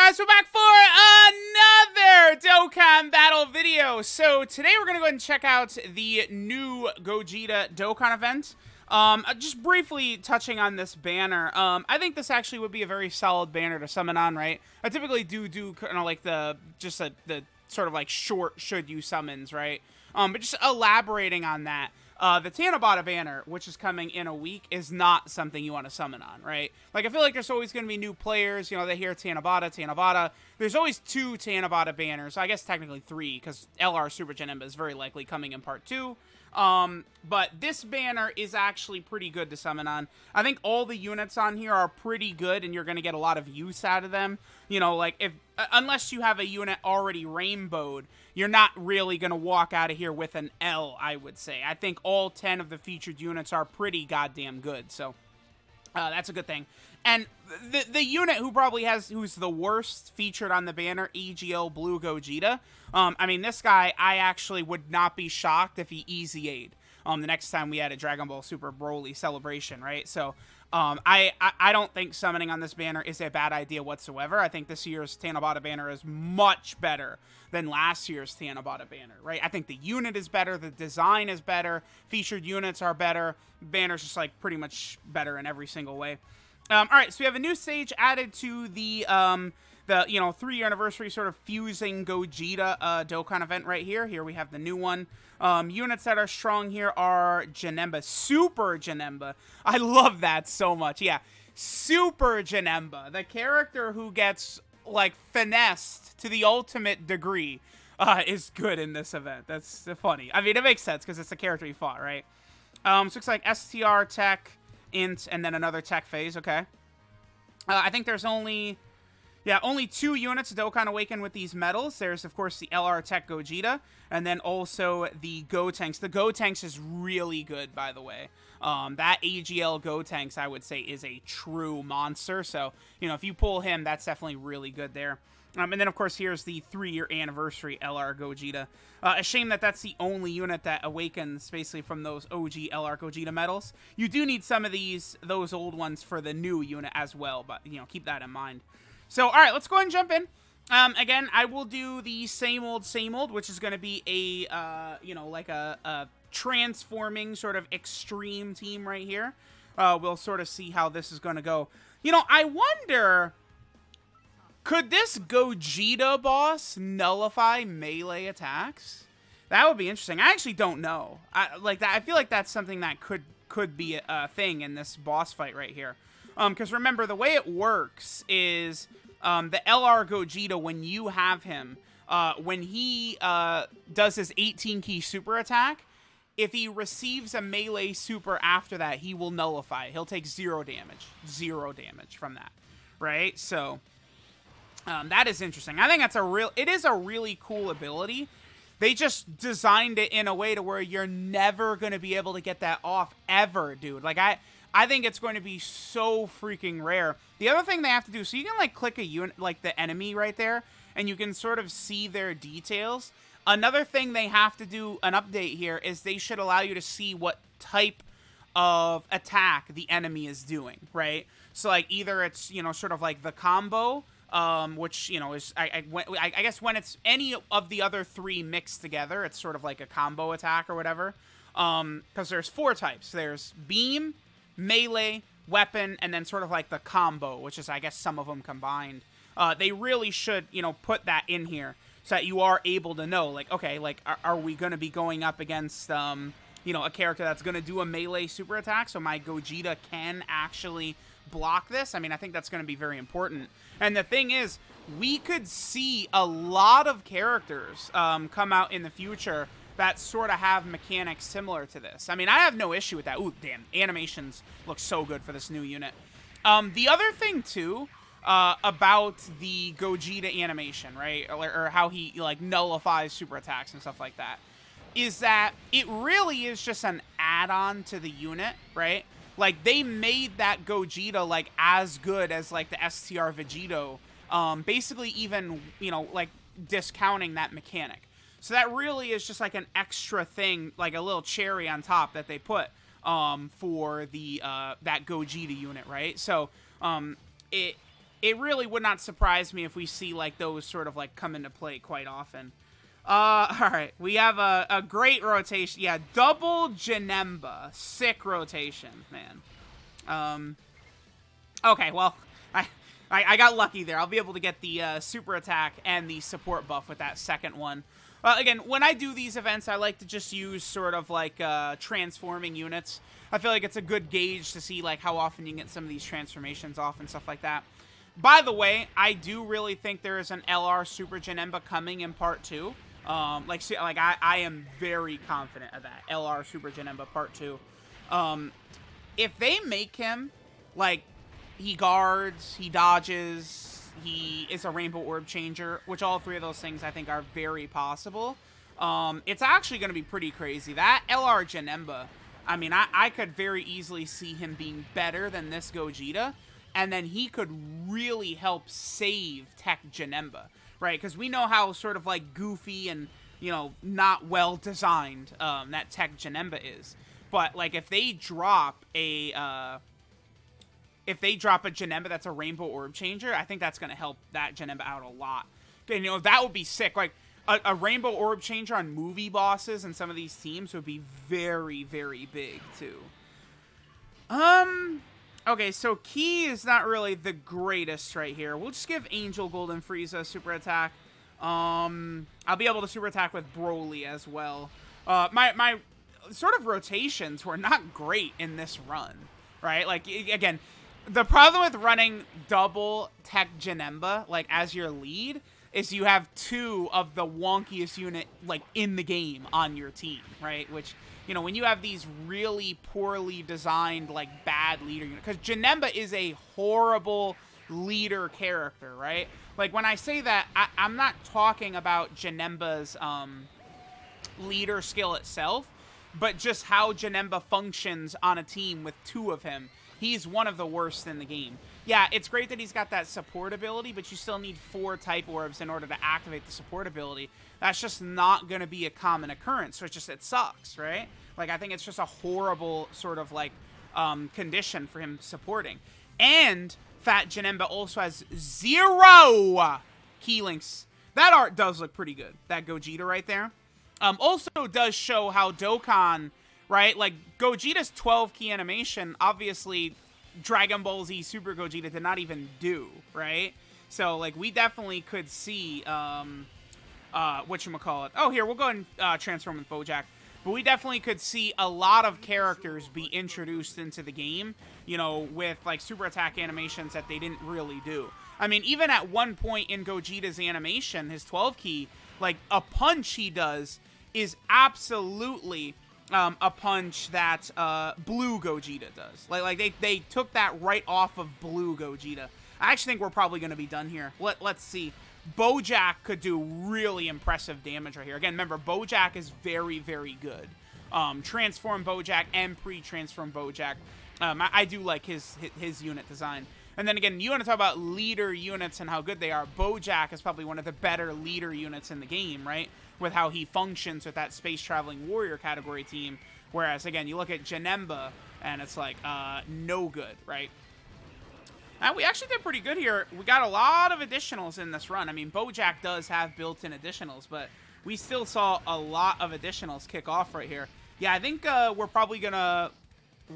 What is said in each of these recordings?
guys, we're back for another Dokkan battle video. So today we're going to go ahead and check out the new Gogeta Dokkan event. Just briefly touching on this banner, I think this actually would be a very solid banner to summon on, right? I typically do kind of like the sort of like short should you summons, right? But just elaborating on that. The Tanabata banner, which is coming in a week, is not something you want to summon on, right? Like, I feel like there's always going to be new players, you know, they hear Tanabata. There's always 2 Tanabata banners. I guess technically 3, because LR Super Janemba is very likely coming in part 2. But this banner is actually pretty good to summon on. I think all the units on here are pretty good, and you're going to get a lot of use out of them. You know, like, unless you have a unit already rainbowed, you're not really going to walk out of here with an L, I would say. I think all 10 of the featured units are pretty goddamn good, so that's a good thing. And the unit who's the worst featured on the banner, AGL Blue Gogeta, I mean, this guy, I actually would not be shocked if he easy A'd the next time we had a Dragon Ball Super Broly celebration, right? So, I don't think summoning on this banner is a bad idea whatsoever. I think this year's Tanabata banner is much better than last year's Tanabata banner, right? I think the unit is better, the design is better, featured units are better, banner's just like pretty much better in every single way. Alright, so we have a new stage added to the 3-year anniversary sort of fusing Gogeta Dokkan event right here. Here we have the new one. Units that are strong here are Janemba, Super Janemba. I love that so much. Yeah, Super Janemba, the character who gets like finessed to the ultimate degree, is good in this event. That's funny. I mean, it makes sense because it's the character he fought, right? So it looks like STR, Tech, Int, and then another Tech phase. Okay. I think there's only 2 units Dokkan Awaken with these medals. There's, of course, the LR Tech Gogeta, and then also the Gotenks. The Gotenks is really good, by the way. That AGL Gotenks, I would say, is a true monster. So, you know, if you pull him, that's definitely really good there. And then, of course, here's the 3-year anniversary LR Gogeta. A shame that that's the only unit that awakens, basically, from those OG LR Gogeta medals. You do need some of those old ones for the new unit as well, but, you know, keep that in mind. So, all right, let's go ahead and jump in. Again, I will do the same old, which is going to be a, like a transforming sort of extreme team right here. We'll sort of see how this is going to go. You know, I wonder, could this Gogeta boss nullify melee attacks? That would be interesting. I actually don't know. I feel like that's something that could be a thing in this boss fight right here. Because remember, the way it works is the LR Gogeta, when you have him, when he does his 18-key super attack, if he receives a melee super after that, he will nullify it. He'll take 0 damage. 0 damage from that, right? So, that is interesting. I think it is a really cool ability. They just designed it in a way to where you're never going to be able to get that off ever, dude. Like, I think it's going to be so freaking rare. The other thing they have to do, so you can like click a unit, like the enemy right there, and you can sort of see their details. Another thing they have to do, an update here, is they should allow you to see what type of attack the enemy is doing, right? So like either it's, you know, sort of like the combo, which, you know, is, I guess when it's any of the other 3 mixed together, it's sort of like a combo attack or whatever. Because there's 4 types. There's beam, melee, weapon, and then sort of like the combo, which is, I guess, some of them combined. They really should, you know, put that in here so that you are able to know, like, okay, like, are we going to be going up against, you know, a character that's going to do a melee super attack so my Gogeta can actually block this? I mean, I think that's going to be very important. And the thing is, we could see a lot of characters come out in the future that sort of have mechanics similar to this. I mean, I have no issue with that. Ooh, damn, animations look so good for this new unit. The other thing, too, about the Gogeta animation, right, or how he, like, nullifies super attacks and stuff like that, is that it really is just an add-on to the unit, right? Like, they made that Gogeta, like, as good as, like, the STR Vegeto, basically even, you know, like, discounting that mechanic. So that really is just like an extra thing, like a little cherry on top that they put for the that Gogeta unit, right? So it really would not surprise me if we see, like, those sort of, like, come into play quite often. Alright, we have a great rotation. Yeah, double Janemba. Sick rotation, man. Okay, well, I got lucky there. I'll be able to get the super attack and the support buff with that second one. Again, when I do these events, I like to just use sort of like transforming units. I feel like it's a good gauge to see like how often you can get some of these transformations off and stuff like that. By the way, I do really think there is an LR Super Janemba coming in Part 2. I am very confident of that. LR Super Janemba Part 2. If they make him, like, he guards, he dodges, he is a Rainbow Orb Changer, which all three of those things I think are very possible. It's actually going to be pretty crazy. That LR Janemba, I mean, I could very easily see him being better than this Gogeta, and then he could really help save TEQ Janemba, right? Because we know how sort of like goofy and, you know, not well designed that TEQ Janemba is. But like if they drop a Janemba that's a Rainbow Orb Changer, I think that's going to help that Janemba out a lot. And, you know, that would be sick. Like, a Rainbow Orb Changer on movie bosses and some of these teams would be very, very big, too. Okay, so Key is not really the greatest right here. We'll just give Angel Golden Frieza super attack. I'll be able to super attack with Broly as well. My sort of rotations were not great in this run, right? Like, again, the problem with running double TEQ Janemba, like, as your lead, is you have two of the wonkiest unit, like, in the game on your team, right? Which, you know, when you have these really poorly designed, like, bad leader units, because Janemba is a horrible leader character, right? Like, when I say that, I'm not talking about Janemba's, leader skill itself, but just how Janemba functions on a team with two of him. He's one of the worst in the game. Yeah, it's great that he's got that support ability, but you still need 4 type orbs in order to activate the support ability. That's just not going to be a common occurrence, so it sucks, right? Like, I think it's just a horrible sort of, like, condition for him supporting. And Fat Janemba also has 0 key links. That art does look pretty good, that Gogeta right there. Also does show how Dokkan, right, like, Gogeta's 12 key animation, obviously, Dragon Ball Z Super Gogeta did not even do, right? So, like, we definitely could see, whatchamacallit. Oh, here, we'll go ahead and transform with Bojack. But we definitely could see a lot of characters be introduced into the game, you know, with, like, super attack animations that they didn't really do. I mean, even at one point in Gogeta's animation, his 12 key, like, a punch he does is absolutely a punch that Blue Gogeta does. Like they took that right off of Blue Gogeta. I actually think we're probably going to be done here. Let's see. Bojack could do really impressive damage right here. Again, remember, Bojack is very, very good. Transform Bojack and pre-transform Bojack. I do like his unit design. And then again, you want to talk about leader units and how good they are. Bojack is probably one of the better leader units in the game, right? With how he functions with that space-traveling warrior category team. Whereas, again, you look at Janemba, and it's like, no good, right? And we actually did pretty good here. We got a lot of additionals in this run. I mean, Bojack does have built-in additionals, but we still saw a lot of additionals kick off right here. Yeah, I think we're probably going to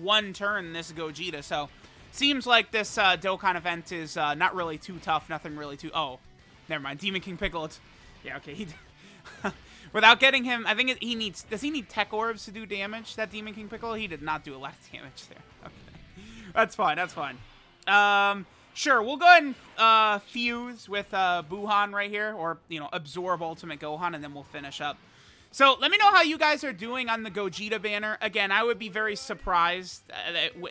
one-turn this Gogeta, so seems like this Dokkan event is not really too tough, nothing really too... Oh, never mind. Demon King Piccolo. Yeah, okay. He without getting him, I think he needs... Does he need TEQ orbs to do damage, that Demon King Piccolo? He did not do a lot of damage there. Okay. That's fine, that's fine. Sure, we'll go ahead and fuse with Buhan right here, or, you know, absorb Ultimate Gohan, and then we'll finish up. So, let me know how you guys are doing on the Gogeta banner. Again, I would be very surprised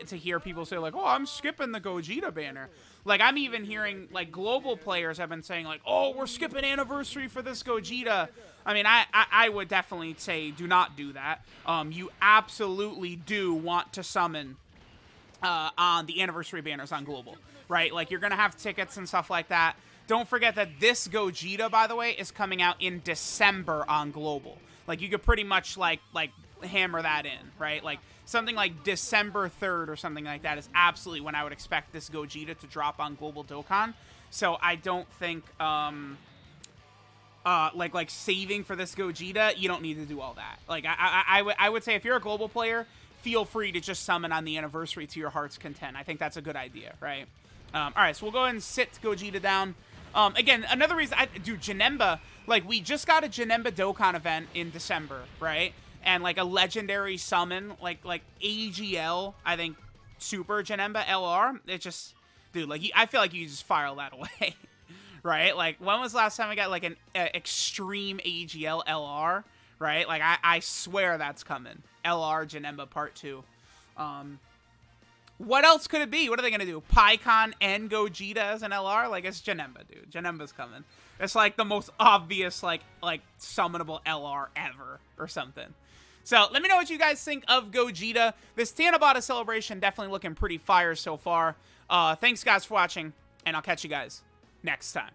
to hear people say, like, oh, I'm skipping the Gogeta banner. Like, I'm even hearing, like, global players have been saying, like, oh, we're skipping anniversary for this Gogeta. I mean, I would definitely say do not do that. You absolutely do want to summon on the anniversary banners on global, right? Like, you're going to have tickets and stuff like that. Don't forget that this Gogeta, by the way, is coming out in December on global. Like, you could pretty much, like hammer that in, right? Like, something like December 3rd or something like that is absolutely when I would expect this Gogeta to drop on Global Dokkan. So I don't think, like saving for this Gogeta, you don't need to do all that. Like, I would say if you're a global player, feel free to just summon on the anniversary to your heart's content. I think that's a good idea, right? All right, so we'll go ahead and sit Gogeta down. Again, another reason, dude, Janemba, like, we just got a Janemba Dokkan event in December, right? And, like, a legendary summon, like AGL, I think, Super Janemba LR, it just, dude, like, I feel like you just file that away, right? Like, when was the last time I got, like, an extreme AGL LR, right? Like, I swear that's coming. LR Janemba Part 2. What else could it be? What are they going to do? PyCon and Gogeta as an LR? Like, it's Janemba, dude. Janemba's coming. It's, like, the most obvious, like summonable LR ever or something. So, let me know what you guys think of Gogeta. This Tanabata celebration definitely looking pretty fire so far. Thanks, guys, for watching, and I'll catch you guys next time.